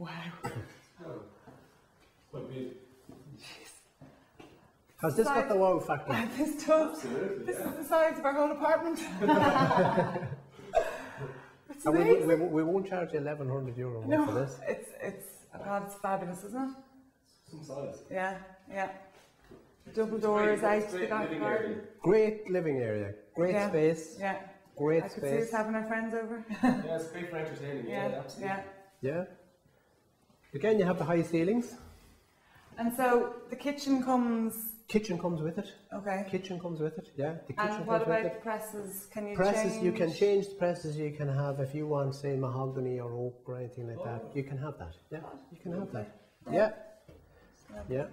Wow. Quite big. Has this got the wow factor? This does. Absolutely, This yeah. is the size of our whole apartment. It's And amazing. we won't charge you €1,100 more for this. It's fabulous, isn't it? Some size. Yeah, yeah. Double doors out to the back living garden. area. Great living area, great Yeah. space, Yeah. great I could see us space. having our friends over. Yeah, it's great for entertaining. Yeah, absolutely. yeah. Yeah. Again, you have the high ceilings. And so the kitchen comes. Kitchen comes with it. Okay. Kitchen comes with it. Yeah. The kitchen And what comes with about it. the presses? Can you Presses, change? you can change the presses. You can have, if you want, say, mahogany or oak or anything like that, you can have that. Yeah, you can have that. Yeah. Yeah.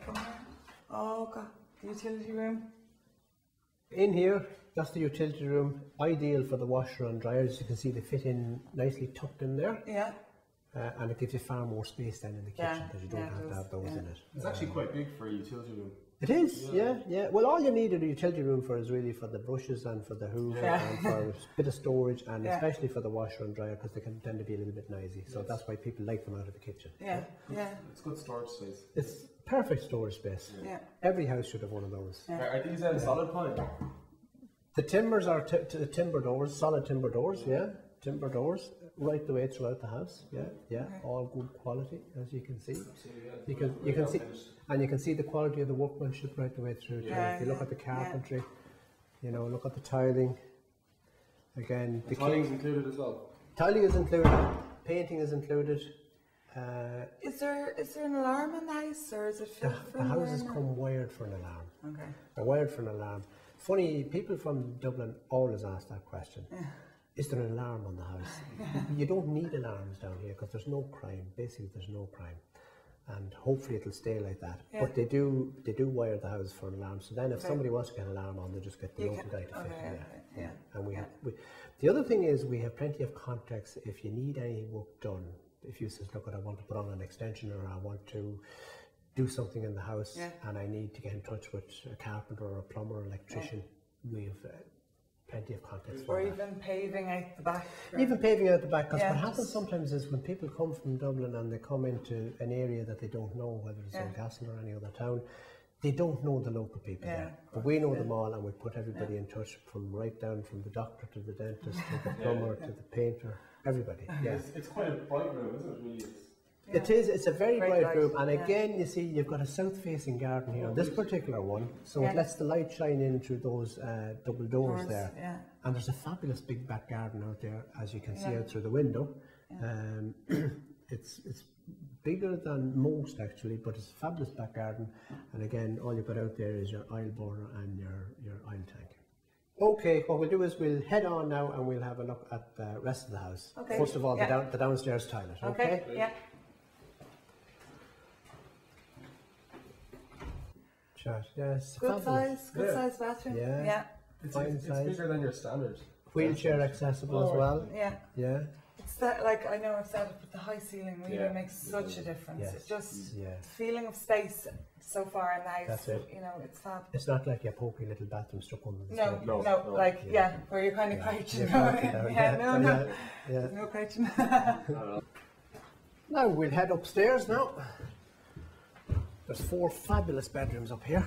Oh God, the utility room. In here, that's the utility room, ideal for the washer and dryers. You can see they fit in nicely tucked in there, Yeah. and it gives you far more space than in the kitchen because you don't it have to does, have those yeah. in it. It's actually quite big for a utility room. It is, yeah. Well, all you need a utility room for is really for the brushes and for the hoover and for a bit of storage, and especially for the washer and dryer because they can tend to be a little bit noisy. So that's why people like them out of the kitchen. Yeah. Yeah. It's good storage space. It's perfect storage space. Yeah. Every house should have one of those. Are these solid pine? The timbers are timber doors, solid timber doors, timber doors, right the way throughout the house, all good quality, as you can see. You can see, and you can see the quality of the workmanship right the way through. If you look at the carpentry, you know, look at the tiling. Again, the tiling's included as well. Tiling is included, painting is included. Is there an alarm in the house, or is it fit for The an houses alarm? come wired for an alarm. Okay. They're wired for an alarm. Funny, people from Dublin always ask that question. Is there an alarm on the house? You don't need alarms down here because there's no crime. Basically, there's no crime. And hopefully it'll stay like that. But they do wire the house for an alarm. So then if somebody wants to get an alarm on, they just get the local guy to fit it. And we the other thing is we have plenty of contacts if you need any work done. If you says, look, I want to put on an extension or I want to do something in the house and I need to get in touch with a carpenter or a plumber or electrician, we have plenty of contacts for Or that. even paving out the back. Even paving out the back, because what happens sometimes is when people come from Dublin and they come into an area that they don't know, whether it's Newcastle or any other town, they don't know the local people there. But we know them all and we put everybody in touch from right down from the doctor to the dentist to the plumber to the painter, everybody. It's quite a bright room, isn't it? Really. It is, it's a very bright light, room, and again you see you've got a south-facing garden here on this particular one, so it lets the light shine in through those double doors there. And there's a fabulous big back garden out there, as you can see out through the window. It's bigger than most actually, but it's a fabulous back garden, and again all you've got out there is your aisle border and your aisle tank. Okay, what we'll do is we'll head on now and we'll have a look at the rest of the house. Okay. First of all, the downstairs toilet, okay? Yeah. Yes, Good fabulous. size bathroom. Yeah. It's Fine size. bigger than your standard. Wheelchair accessible as well. Yeah. It's that, like, I know I've said it, but the high ceiling really makes such a difference. Yes. It's just the feeling of space so far in the house. That's it. You know, it's fab. It's not like your pokey little bathroom stuck under the No, stairs. like, where you're kind of crouching. You're crouching down, No. Yeah. There's no crouching. Now we'll head upstairs now. There's 4 fabulous bedrooms up here.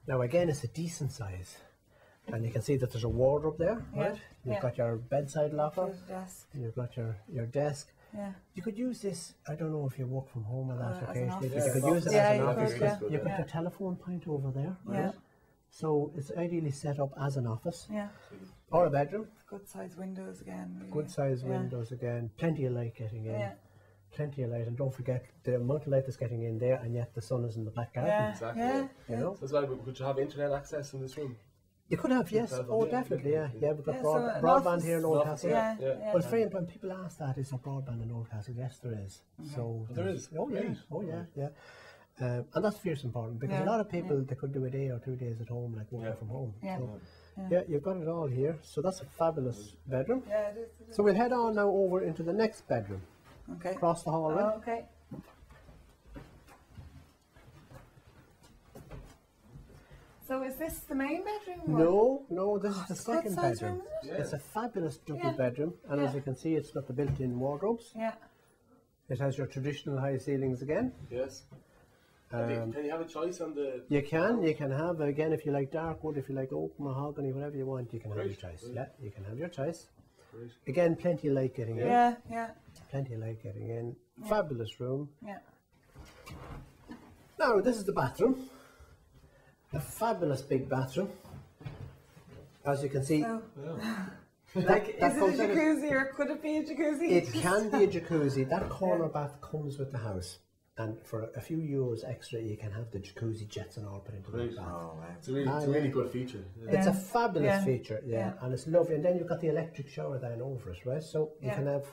Now again, it's a decent size. And you can see that there's a wardrobe there, right? You've got your bedside locker. You've got your desk. Yeah. You could use this, I don't know if you work from home or that occasionally, but office. you could use it as an office. Could, You've got your telephone point over there, right? So it's ideally set up as an office or a bedroom. Good size windows again. Really. Good size windows again. Plenty of light getting in. Plenty of light, and don't forget the amount of light that's getting in there, and yet the sun is in the back garden. Exactly. You know? So it's like, would you have internet access in this room? You could have, yes. Oh, definitely, we've got broadband here in Oldcastle. Well, it's very important. People ask that, is there broadband in Oldcastle? Yes, there is. So there is. Oh, yeah. And that's fierce important, because a lot of people, they could do a day or 2 days at home, like working from home. So, you've got it all here. So that's a fabulous bedroom. Yeah, it is. So we'll head on now over into the next bedroom. Okay. Across the hallway. Oh, okay. So is this the main bedroom? No, this is the it's a good second size bedroom. room, isn't it? It's a fabulous double Yeah. bedroom, and as Yeah. you can see, it's got the built-in wardrobes. Yeah. It has your traditional high ceilings again. Yes. Can you have a choice on the... You can have, again, if you like dark wood, if you like oak, mahogany, whatever you want, you can have your choice. Yeah, you can have your choice. Great. Again, plenty of light getting in. Yeah. Plenty of light getting in. Fabulous room. Yeah. Now, this is the bathroom. A fabulous big bathroom. As you can see, So, Yeah. like, is it a comes in jacuzzi or could it be a jacuzzi? it can be a jacuzzi. That corner bath comes with the house. And for a few euros extra, you can have the jacuzzi jets and all put into Great. the bath. Oh, wow. It's a really good feature. Yeah. It's a Yeah. fabulous Yeah. feature, Yeah. and it's lovely. And then you've got the electric shower then over it, right? So you Yeah. can have,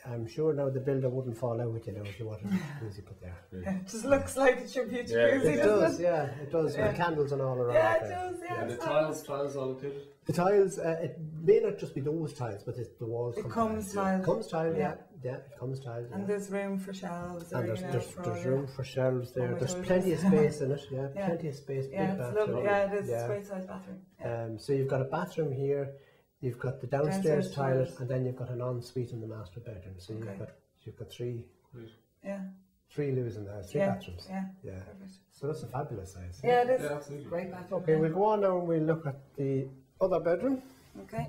I'm sure now the builder wouldn't fall out with you now if you wanted a jacuzzi put there. It just looks like it should be a Yeah, jacuzzi, It doesn't does, it? yeah, it does, Yeah. with candles and all around. Yeah, it there. does, yeah. And the it's tiles all included? The tiles, it may not just be those tiles, but the walls It come comes tiled. tiled. It comes tiled, Yeah. it comes tiled. And yeah. there's room for shelves or, And you know, there's for all room your- for shelves there. my There's toiletries. plenty of space in it, yeah, Yeah. plenty of space. Yeah, big it's bathroom. lovely. Yeah, it is. It's Yeah. a great sized bathroom. Yeah. So you've got a bathroom here, you've got the downstairs Downstairs toilet, toilet. and then you've got an ensuite in the master bedroom. So Okay. you've got three Yeah. loos in there, three Yeah. bathrooms. Yeah. Yeah. Perfect. So that's a fabulous size. Yeah, it is. Yeah, absolutely. Great bathroom. Okay, we'll go on now and we'll look at the other bedroom. Okay.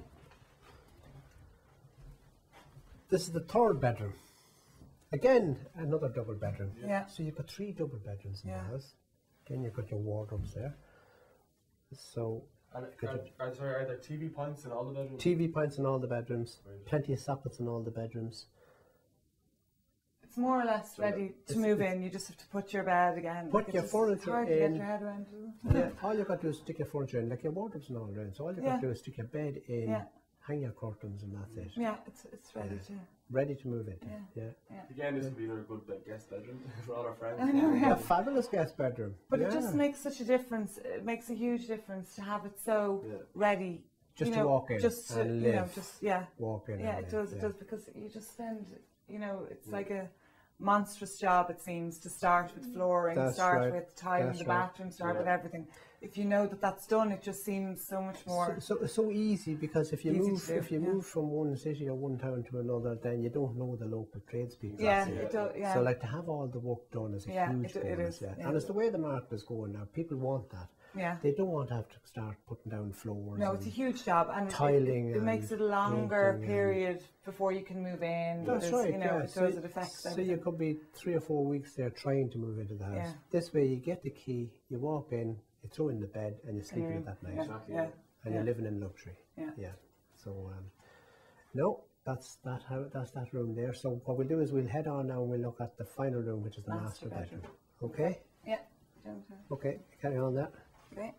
This is the third bedroom. Again, another double bedroom. Yeah. So you've got three double bedrooms in Yeah. the house. Again, you've got your wardrobes there. So And Good. are there TV points in all the bedrooms? TV points in all the bedrooms, Right. plenty of sockets in all the bedrooms. It's more or less ready to it's- move in. You just have to put your bed again. Put Like, your it's furniture hard to get in. your head around. Isn't it? Yeah, all you've got to do is stick your furniture in, like your wardrobes and all around. So all you've got Yeah. to do is stick your bed in, Yeah. hang your curtains, and that's it. Yeah, it's ready Yeah. to. Ready to move into. Yeah. Yeah. Again, this would be another good guest bedroom for all our friends. I know, A yeah. fabulous guest bedroom. But yeah. it just makes such a difference. It makes a huge difference to have it so Yeah. ready. Just you to know, walk in just to, and you know, live. just yeah, walk in. yeah. and It live, does, it yeah. does, because you just spend, you know, it's like a monstrous job. It seems to start with flooring, That's start right. with tiling That's the right. bathroom, start Yeah. with everything. If you know that that's done, it just seems so much more. So easy, because if you Easy to move do, yeah. move from one city or one town to another, then you don't know the local tradespeople. Yeah, Exactly. it does. Yeah, So like to have all the work done is a Yeah, huge it bonus. is, Yeah. yeah. And it's the way the market is going now. People want that. yeah. They don't want to have to start putting down floors. No, and it's a huge job, and tiling it makes and it a longer painting and- period before you can move in. That's There's, right. You know, yeah. it does. It affects so everything. you could be 3 or 4 weeks there trying to move into the house. Yeah. This way, you get the key, you walk in, you throw in the bed, and you sleep in it that night, Yeah, Exactly, yeah, yeah. and you're living in luxury. yeah. So no, that's that room there. So what we'll do is we'll head on now and we'll look at the final room, which is the Master master bedroom. bedroom. Okay. Yeah. Don't, Okay. Carry on that. okay.